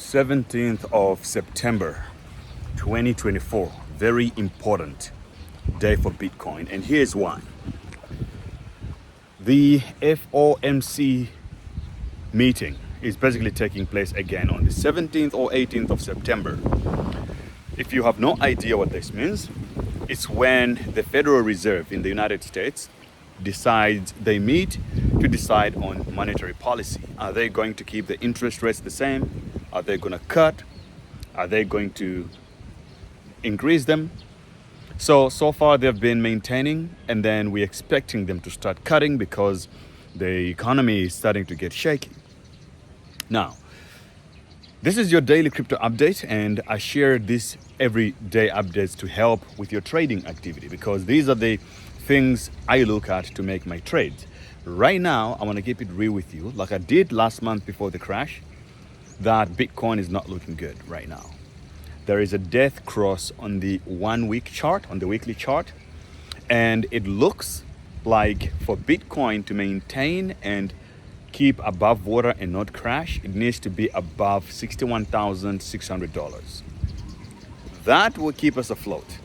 17th of September 2024. Very important day for Bitcoin, and here's why. The FOMC meeting is basically taking place again on the 17th or 18th of September. If you have no idea what this means, it's when the Federal Reserve in the United States they meet to decide on monetary policy. Are they going to keep the interest rates the same? Are they going to cut? Are they going to increase them? So far they've been maintaining, and then we're expecting them to start cutting because the economy is starting to get shaky. Now, this is your daily crypto update, and I share these everyday updates to help with your trading activity because these are the things I look at to make my trades. Right now, I want to keep it real with you, like I did last month before the crash, that Bitcoin is not looking good right now. There is a death cross on the 1 week chart, on the weekly chart, and it looks like for Bitcoin to maintain and keep above water and not crash, it needs to be above $61,600. That will keep us afloat.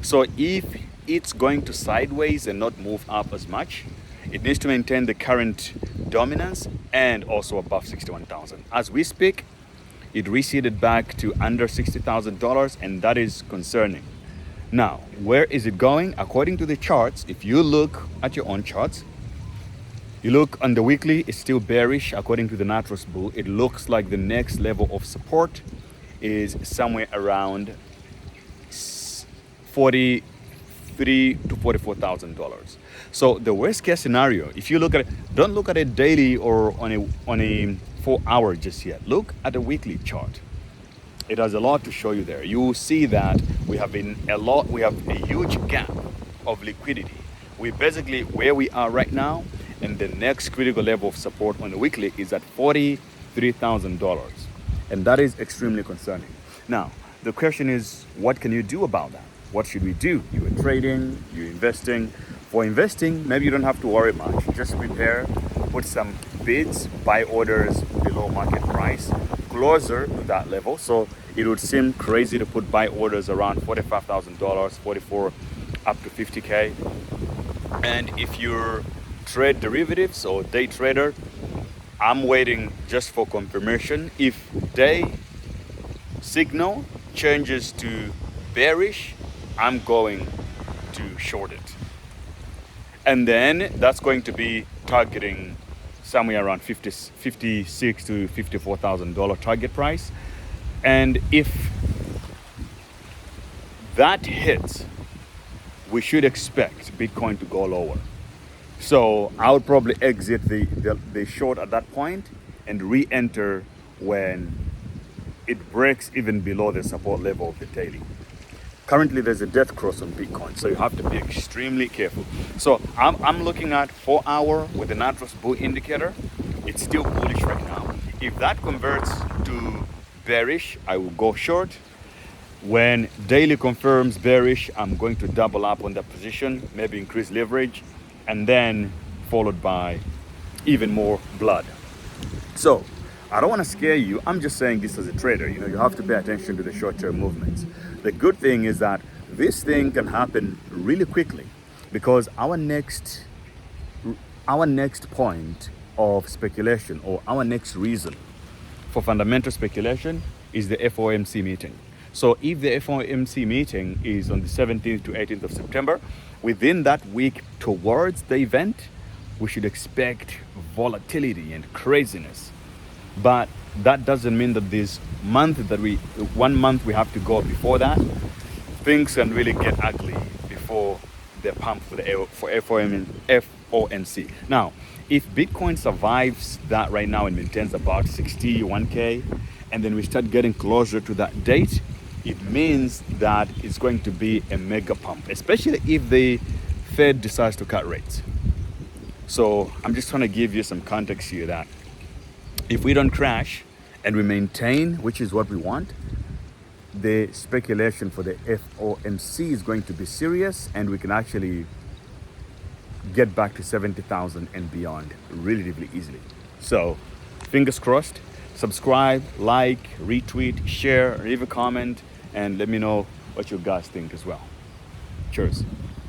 So if it's going to sideways and not move up as much, it needs to maintain the current dominance and also above 61,000. As we speak, it receded back to under $60,000, and that is concerning. Now, where is it going? According to the charts, if you look at your own charts, you look on the weekly, it's still bearish. According to the Natros Bull, it looks like the next level of support is somewhere around $43,000 to $44,000. So the worst case scenario, if you look at it, don't look at it daily or on a 4 hour just yet. Look at the weekly chart. It has a lot to show you there. You will see that we have a huge gap of liquidity. We basically, where we are right now, and the next critical level of support on the weekly is at $43,000. And that is extremely concerning. Now, the question is, what can you do about that? What should we do? You are trading, you're investing. For investing, maybe you don't have to worry much. Just prepare, put some bids, buy orders below market price, closer to that level. So it would seem crazy to put buy orders around $45,000, 44 up to 50K. And if you're trade derivatives or day trader, I'm waiting just for confirmation. If day signal changes to bearish, I'm going to short it. And then that's going to be targeting somewhere around $56,000 to $54,000 target price. And if that hits, we should expect Bitcoin to go lower. So I would probably exit the short at that point and re-enter when it breaks even below the support level of the daily. Currently, there's a death cross on Bitcoin, so you have to be extremely careful. So I'm looking at 4 hour with the Natros Bull indicator. It's still bullish right now. If that converts to bearish, I will go short. When daily confirms bearish, I'm going to double up on that position, maybe increase leverage, and then followed by even more blood. So I don't want to scare you. I'm just saying this as a trader. You have to pay attention to the short-term movements. The good thing is that this thing can happen really quickly because our next point of speculation, or our next reason for fundamental speculation, is the FOMC meeting. So if the FOMC meeting is on the 17th to 18th of September, within that week towards the event, we should expect volatility and craziness. But that doesn't mean that this month 1 month we have to go before that. Things can really get ugly before the pump for FOMC. Now, if Bitcoin survives that right now and maintains about 61K, and then we start getting closer to that date, it means that it's going to be a mega pump, especially if the Fed decides to cut rates. So I'm just trying to give you some context here that if we don't crash and we maintain, which is what we want, the speculation for the FOMC is going to be serious, and we can actually get back to 70,000 and beyond relatively easily. So fingers crossed. Subscribe, like, retweet, share, leave a comment, and let me know what you guys think as well. Cheers.